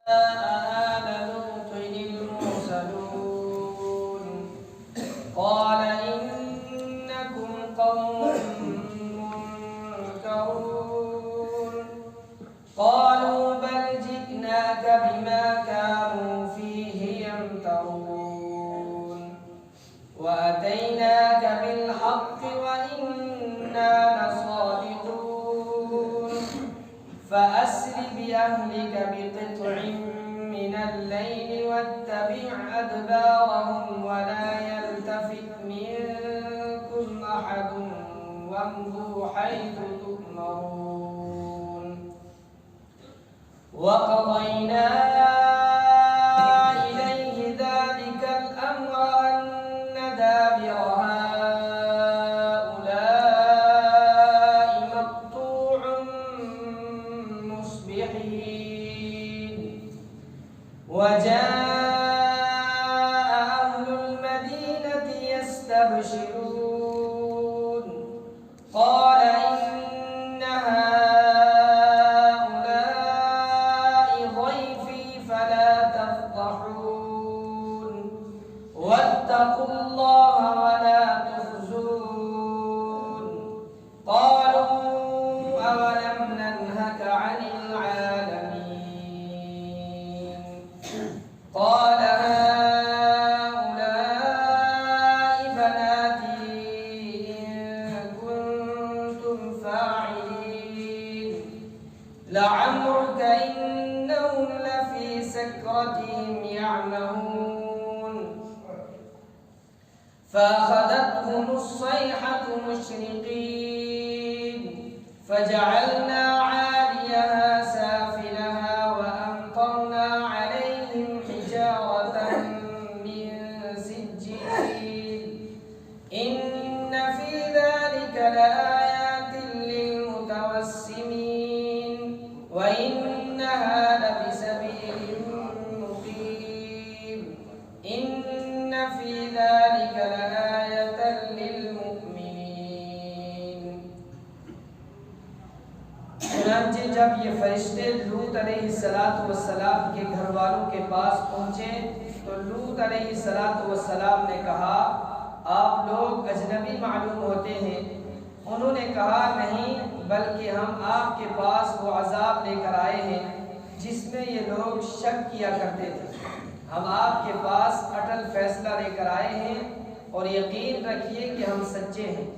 آل لوط المرسلون قال إنكم قوم منكرون قالوا بل جئناك بما كانوا فيه يمترون وأتيناك بالحق وإنا لصادقون فأسر بأهلك بقطع من الليل واتبع أدبارهم ولا يلتفت منكم أحد وامضوا حيث تؤمرون وقضينا إليه ذلك الأمر أن دابر هؤلاء مقطوع مصبحين وجاء أهل المدينة يستبشرون قال إن هؤلاء ضيفي فلا تفضحون واتقوا الله ولا تخزون قالوا أولم ننهك عن العالمين قال هؤلاء بناتي إن كنتم فاعلين لعمرك إنهم لفي سكرتهم يعمهون فأخذتهم الصيحة مشرقين فجعلنا عاليها سافلها وأمطرنا عليهم حجارة من سجيل إن في ذلك لآيات للمتوسمين وإنها لبسبيل مقيم إن في ذلك لآية للمؤمنين چنانچہ جب یہ فرشتے لوط علیہ السلام کے گھر والوں کے پاس پہنچے تو لوط علیہ السلام نے کہا آپ لوگ اجنبی معلوم ہوتے ہیں۔ انہوں نے کہا نہیں، بلکہ ہم آپ کے پاس وہ عذاب لے کر آئے ہیں جس میں یہ لوگ شک کیا کرتے تھے۔ ہم آپ کے پاس اٹل فیصلہ لے کر آئے ہیں اور یقین رکھیے کہ ہم سچے ہیں،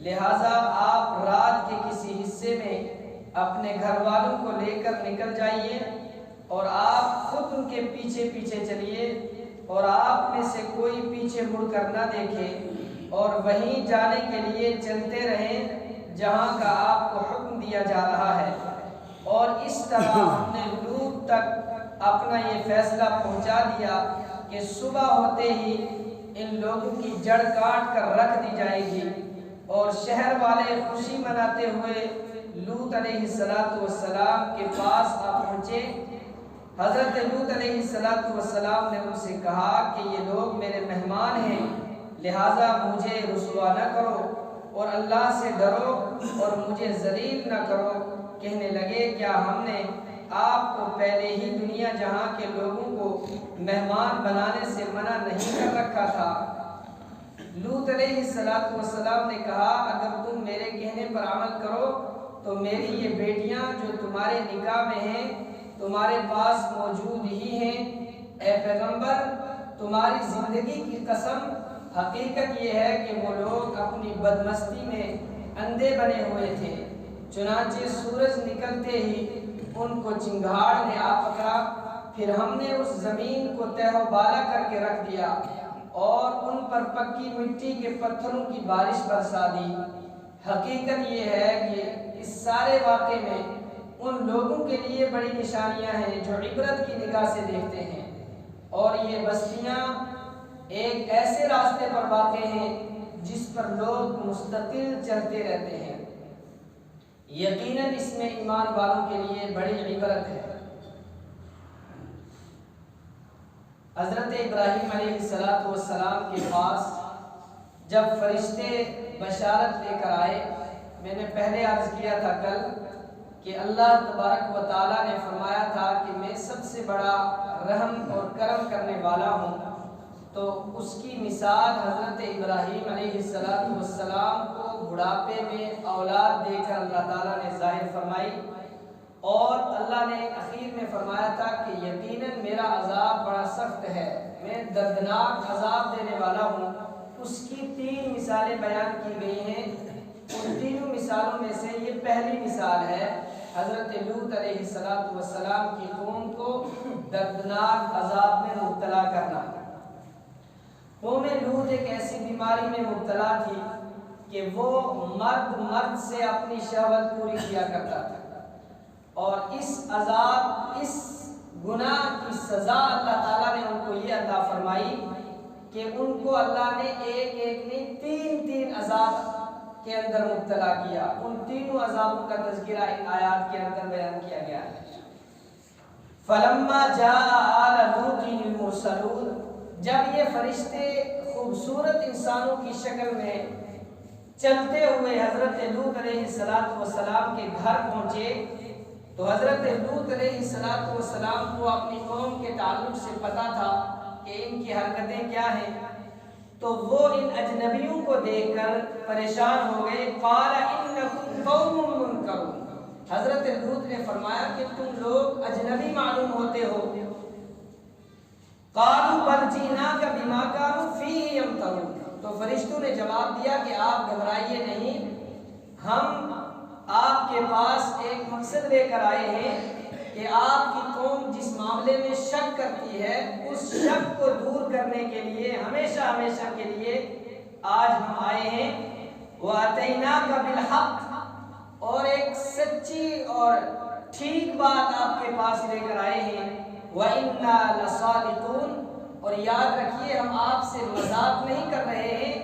لہٰذا آپ رات کے کسی حصے میں اپنے گھر والوں کو لے کر نکل جائیے اور آپ خود ان کے پیچھے پیچھے چلیے اور آپ میں سے کوئی پیچھے مڑ کر نہ دیکھے اور وہیں جانے کے لیے چلتے رہیں جہاں کا آپ کو حکم دیا جا رہا ہے۔ اور اس طرح ہم نے لوط تک اپنا یہ فیصلہ پہنچا دیا کہ صبح ہوتے ہی ان لوگوں کی جڑ کاٹ کر رکھ دی جائے گی۔ اور شہر والے خوشی مناتے ہوئے لوط علیہ السلام کے پاس آ پہنچے۔ حضرت لوط علیہ السلام نے ان سے کہا کہ یہ لوگ میرے مہمان ہیں، لہٰذا مجھے رسوا نہ کرو اور اللہ سے ڈرو اور مجھے ذلیل نہ کرو۔ کہنے لگے کیا ہم نے آپ کو پہلے ہی دنیا جہاں کے لوگوں کو مہمان بنانے سے منع نہیں کر رکھا تھا؟ لوط علیہ السلام نے کہا اگر تم میرے کہنے پر عمل کرو تو میری یہ بیٹیاں جو تمہارے نکاح میں ہیں تمہارے پاس موجود ہی ہیں۔ اے پیغمبر، تمہاری زندگی کی قسم، حقیقت یہ ہے کہ وہ لوگ اپنی بدمستی میں اندھے بنے ہوئے تھے۔ چنانچہ سورج نکلتے ہی ان کو چنگھاڑ نے آ پکڑا، پھر ہم نے اس زمین کو تہہ و بالا کر کے رکھ دیا اور ان پر پکی مٹی کے پتھروں کی بارش برسا دی۔ حقیقت یہ ہے کہ اس سارے واقعے میں ان لوگوں کے لیے بڑی نشانیاں ہیں جو عبرت کی نگاہ سے دیکھتے ہیں، اور یہ بستیاں ایک ایسے راستے پر واقع ہیں جس پر لوگ مستقل چلتے رہتے ہیں۔ یقیناً اس میں ایمان والوں کے لیے بڑی عبرت ہے۔ حضرت ابراہیم علیہ السلام کے پاس جب فرشتے بشارت لے کر آئے، میں نے پہلے عرض کیا تھا کل کہ کہ اللہ تبارک و تعالیٰ نے فرمایا تھا کہ میں سب سے بڑا رحم اور کرم کرنے والا ہوں، تو اس کی مثال حضرت ابراہیم علیہ السلام کو بڑھاپے میں اولاد دے کر اللہ تعالیٰ نے ظاہر فرمائی، اور اللہ نے اخیر میں فرمایا تھا کہ یقیناً میرا عذاب بڑا سخت ہے، میں دردناک عذاب دینے والا ہوں۔ اس کی 3 مثالیں بیان کی گئی ہیں، ان تینوں مثالوں میں سے یہ پہلی مثال ہے حضرت لوط علیہ السلام کی قوم کو دردناک عذاب میں مبتلا کرنا۔ قوم لوط ایک ایسی بیماری میں مبتلا تھی کہ وہ مرد سے اپنی شہوت پوری کیا کرتا تھا، اور اس گناہ کی سزا اللہ تعالیٰ نے ان کو یہ عطا فرمائی کہ ان کو اللہ نے ایک نہیں 3 عذاب کے اندر مبتلا کیا۔ ان تینوں عذابوں کا تذکرہ ان آیات کے اندر بیان کیا گیا ہے۔ فلما جاء آل لوط المرسلون، جب یہ فرشتے خوبصورت انسانوں کی شکل میں چلتے ہوئے حضرت لوط علیہ السلام کے گھر پہنچے، تو حضرت لوط علیہ السلام کو اپنی قوم کے تعلق سے پتا تھا کہ ان کی حرکتیں کیا ہیں، تو وہ ان اجنبیوں کو دیکھ کر پریشان ہو گئے۔ قال انکم قوم منکرون، حضرت لوط نے فرمایا کہ تم لوگ اجنبی معلوم ہوتے ہو۔ قالوا بل جئناک بما كانوا فيه يمترون، تو فرشتوں نے جواب دیا کہ آپ گھبرائیے نہیں، ہم آپ کے پاس ایک مقصد لے کر آئے ہیں کہ آپ کی قوم جس معاملے میں شک کرتی ہے اس شک کو دور کرنے کے لیے ہمیشہ کے لیے آج ہم آئے ہیں۔ وَأَتَيْنَاكَ بِالْحَقِّ، اور ایک سچی اور ٹھیک بات آپ کے پاس لے کر آئے ہیں۔ وَإِنَّا لَصَادِقُونَ، اور یاد رکھیے ہم آپ سے مذاق نہیں کر رہے ہیں،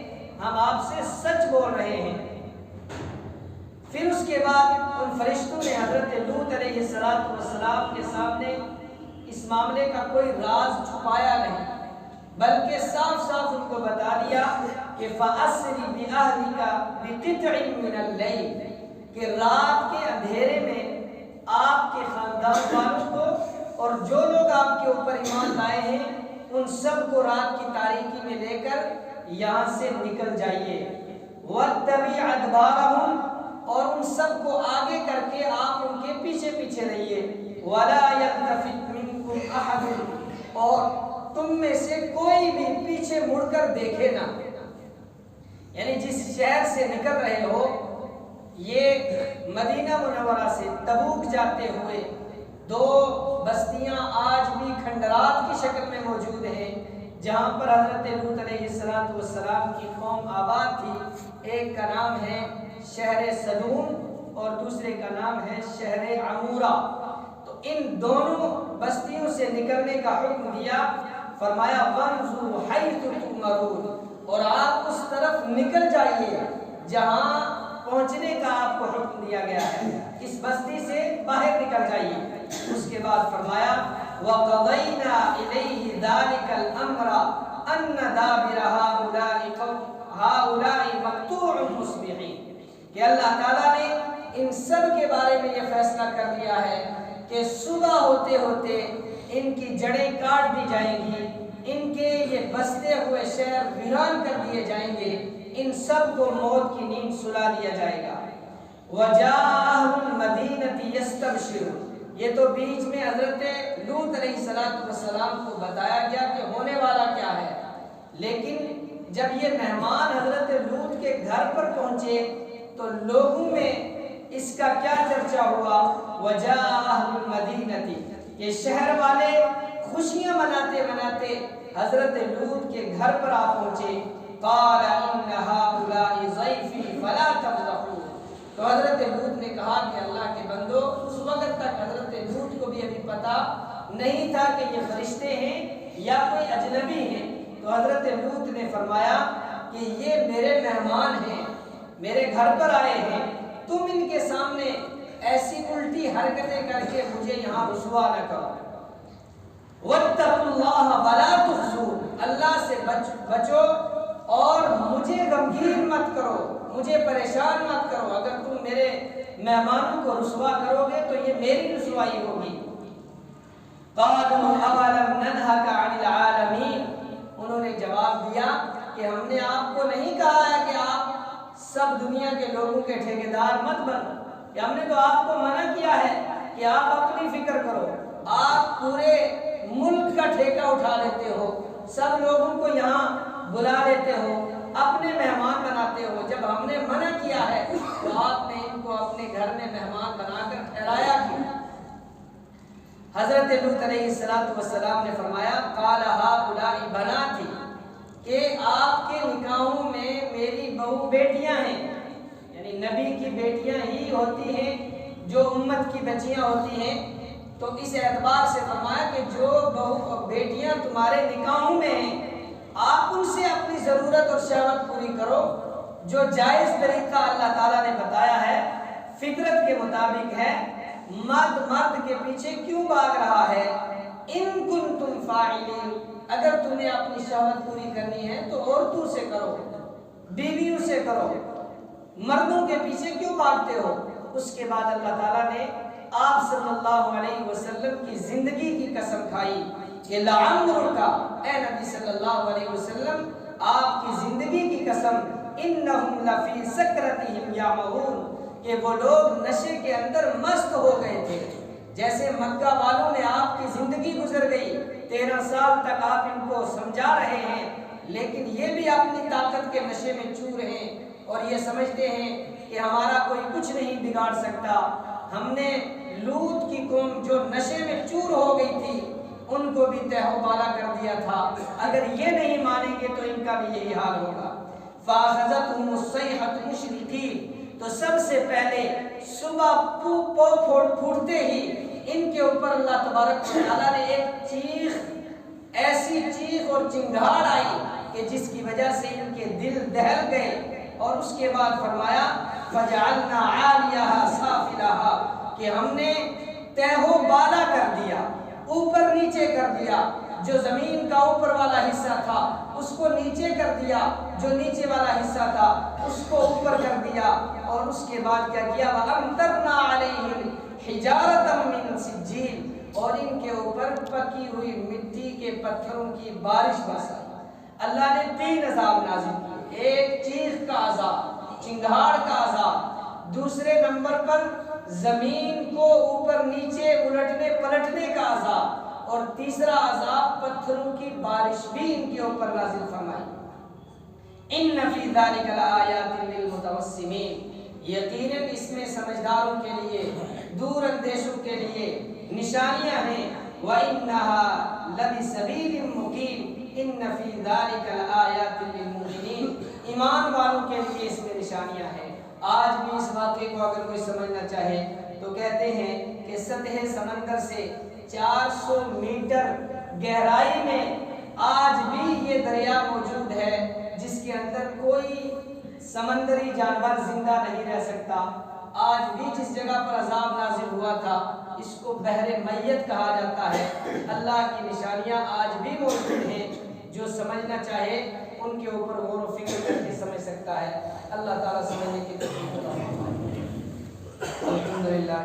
ہم آپ سے سچ بول رہے ہیں۔ پھر اس کے بعد ان فرشتوں نے حضرت لوط علیہ السلام کے سامنے اس معاملے کا کوئی راز چھپایا نہیں، بلکہ صاف ان کو بتا دیا کہ فَأَسْرِ بِأَهْلِكَ بِقِطْعٍ مِّنَ اللَّيْلِ، کہ رات کے اندھیرے میں آپ کے خاندان والوں کو اور جو لوگ آپ کے اوپر ایمان لائے ہیں ان سب کو رات کی تاریکی میں لے کر یہاں سے نکل جائیے۔ وَاتَّبِعْ أَدْبَارَهُمْ، اور ان سب کو آگے کر کے آپ ان کے پیچھے رہیے۔ وَلَا يَلْتَفِتْ مِنْكُمْ أَحَدٌ، اور تم میں سے کوئی بھی پیچھے مڑ کر دیکھے نہ، یعنی جس شہر سے نکل رہے ہو، یہ مدینہ منورہ سے تبوک جاتے ہوئے 2 بستیاں آج بھی کھنڈرات کی شکل میں موجود ہیں جہاں پر حضرت لوط علیہ السلام کی قوم آباد تھی۔ ایک کا نام ہے شہر صدوم اور دوسرے کا نام ہے شہر عمورہ۔ تو ان دونوں بستیوں سے نکلنے کا حکم دیا، فرمایا وَانْظُرُوا حَيْثُ تُؤْمَرُونَ، اور آپ اس طرف نکل جائیے جہاں پہنچنے کا آپ کو حکم دیا گیا ہے، اس بستی سے باہر نکل جائیے۔ اس کے بعد فرمایا وَقَضَيْنَا إِلَيْهِ ذَلِكَ الْأَمْرَ أَنَّ دَابِرَ هَؤُلَاءِ مَقْطُوعٌ مُصْبِحِينَ، کہ اللہ تعالیٰ نے ان سب کے بارے میں یہ فیصلہ کر دیا ہے کہ صبح ہوتے ان کی جڑیں کاٹ دی جائیں گی، ان کے یہ بستے ہوئے شہر ویران کر دیے جائیں گے، ان سب کو موت کی نیند سلا دیا جائے گا۔ وَجَاءَهُ الْمَدِينَةِ يَسْتَبْشِرُونَ، یہ تو بیچ میں حضرت لوط علیہ السلام کو بتایا گیا کہ ہونے والا کیا ہے، لیکن جب یہ مہمان حضرت لوط کے گھر پر پہنچے تو لوگوں میں اس کا کیا چرچا ہوا؟ وَجَاءَهُ الْمَدِينَةِ، یہ شہر والے خوشیاں مناتے حضرت لوط کے گھر پر آ پہنچے۔ قَالَ إِنَّ هَؤُلَاءِ ضَيْفِي فَلَا تَفْضَحُونِ، تو حضرت لوط نے کہا کہ اللہ کے بندو، اس وقت تک حضرت لوط کو بھی ابھی پتا نہیں تھا کہ یہ فرشتے ہیں یا کوئی اجنبی ہیں، تو حضرت لوط نے فرمایا کہ یہ میرے مہمان ہیں، میرے گھر پر آئے ہیں، تم ان کے سامنے ایسی الٹی حرکتیں کر کے مجھے یہاں رسوا نہ کرو۔ وَاتَّقُوا اللَّهَ وَلَا تُخْزُونِ، اللہ سے بچو اور مجھے غمگین مت کرو، مجھے پریشان مت کرو۔ اگر تم میرے مہمانوں کو رسوا کرو گے تو یہ میری رسوائی ہوگی۔ قالوا اولم ننهك عن العالمین، انہوں نے جواب دیا کہ ہم نے آپ کو نہیں کہا ہے کہ آپ سب دنیا کے لوگوں کے ٹھیکیدار مت بنو، کہ ہم نے تو آپ کو منع کیا ہے کہ آپ اپنی فکر کرو، آپ پورے ملک کا ٹھیکہ اٹھا لیتے ہو، سب لوگوں کو یہاں بلا لیتے ہو، اپنے مہمان بناتے ہو، جب ہم نے منع کیا ہے تو آپ نے ان کو اپنے گھر میں مہمان بنا کر ٹھہرایا کیوں؟ حضرت لوط علیہ السلام نے فرمایا قال ہؤلاء بناتی، کہ آپ کے نکاحوں میں میری بہو بیٹیاں ہیں، یعنی نبی کی بیٹیاں ہی ہوتی ہیں جو امت کی بچیاں ہوتی ہیں، تو اس اعتبار سے فرمایا کہ جو بہو بیٹیاں تمہارے نکاحوں میں ہیں آپ ان سے اپنی ضرورت اور شہوت پوری کرو، جو جائز طریقہ اللہ تعالیٰ نے بتایا ہے، فطرت کے مطابق ہے، مرد کے پیچھے کیوں بھاگ رہا ہے؟ ان کنتم فاعلین، اگر تمہیں اپنی شہوت پوری کرنی ہے تو عورتوں سے کرو، بیویوں سے کرو، مردوں کے پیچھے کیوں بھاگتے ہو؟ اس کے بعد اللہ تعالیٰ نے آپ صلی اللہ علیہ وسلم کی زندگی کی قسم کھائی کہ لعمرک، اے نبی صلی اللہ علیہ وسلم آپ کی زندگی کی قسم، انہم لفی سکرتہم یعمہون، کہ وہ لوگ نشے کے اندر مست ہو گئے تھے۔ جیسے مکہ والوں نے آپ کی زندگی گزر گئی، 13 سال تک آپ ان کو سمجھا رہے ہیں، لیکن یہ بھی اپنی طاقت کے نشے میں چور ہیں اور یہ سمجھتے ہیں کہ ہمارا کوئی کچھ نہیں بگاڑ سکتا۔ ہم نے لوط کی قوم جو نشے میں چور ہو گئی تھی ان کو بھی تہو بالا کر دیا تھا، اگر یہ نہیں مانیں گے تو ان کا بھی یہی حال ہوگا۔ فَأَخَذَتْهُمُ الصَّيْحَةُ مُشْرِقِينَ، تو سب سے پہلے صبح پھوٹتے ہی ان کے اوپر اللہ تبارک و تعالیٰ نے ایک چیخ، ایسی چیخ اور چنگھاڑ آئی کہ جس کی وجہ سے ان کے دل دہل گئے، اور اس کے بعد فرمایا فَجَعَلْنَا عَالِيَهَا سَافِلَهَا، کہ ہم نے تہو بالا کر دیا، اوپر نیچے کر دیا، جو زمین کا اوپر والا حصہ تھا اس کو نیچے کر دیا، جو نیچے والا حصہ تھا اس کو اوپر کر دیا، اور اس کے بعد کیا کیا وَأَمْطَرْنَا عَلَيْهِمْ حِجَارَةً مِّن سِجِّيلٍ، اور ان کے اوپر پکی ہوئی مٹی کے پتھروں کی بارش برسائی۔ اللہ نے 3 عذاب نازل کیے، ایک چیخ کا عذاب، چنگھاڑ کا عذاب، دوسرے نمبر پر زمین کو اوپر نیچے الٹنے پلٹنے کا عذاب، اور تیسرا عذاب پتھروں کی بارش بھی ان کے اوپر نازل فرمائی۔ ان فی ذلک لآیات للمتوسمین، یقیناً اس میں سمجھداروں کے لیے، دور اندیشوں کے لیے نشانیاں ہیں۔ وَإِنَّهَا لَبِسَبِيلٍ مُقِيمٍ إِنَّ فِي ذَلِكَ لَآيَاتٍ لِلْمُؤْمِنِينَ، ایمان والوں کے لیے اس میں نشانیاں ہیں۔ آج بھی اس واقعے کو اگر کوئی سمجھنا چاہے تو کہتے ہیں کہ سطح سمندر سے 400 میٹر گہرائی میں آج بھی یہ دریا موجود ہے جس کے اندر کوئی سمندری جانور زندہ نہیں رہ سکتا۔ آج بھی جس جگہ پر عذاب نازل ہوا تھا اس کو بحر میت کہا جاتا ہے۔ اللہ کی نشانیاں آج بھی موجود ہیں، جو سمجھنا چاہے ان کے اوپر غور و فکر کر کے سمجھ سکتا ہے۔ اللہ تعالیٰ سمجھنے کی توفیق عطا فرمائے۔ الحمدللہ۔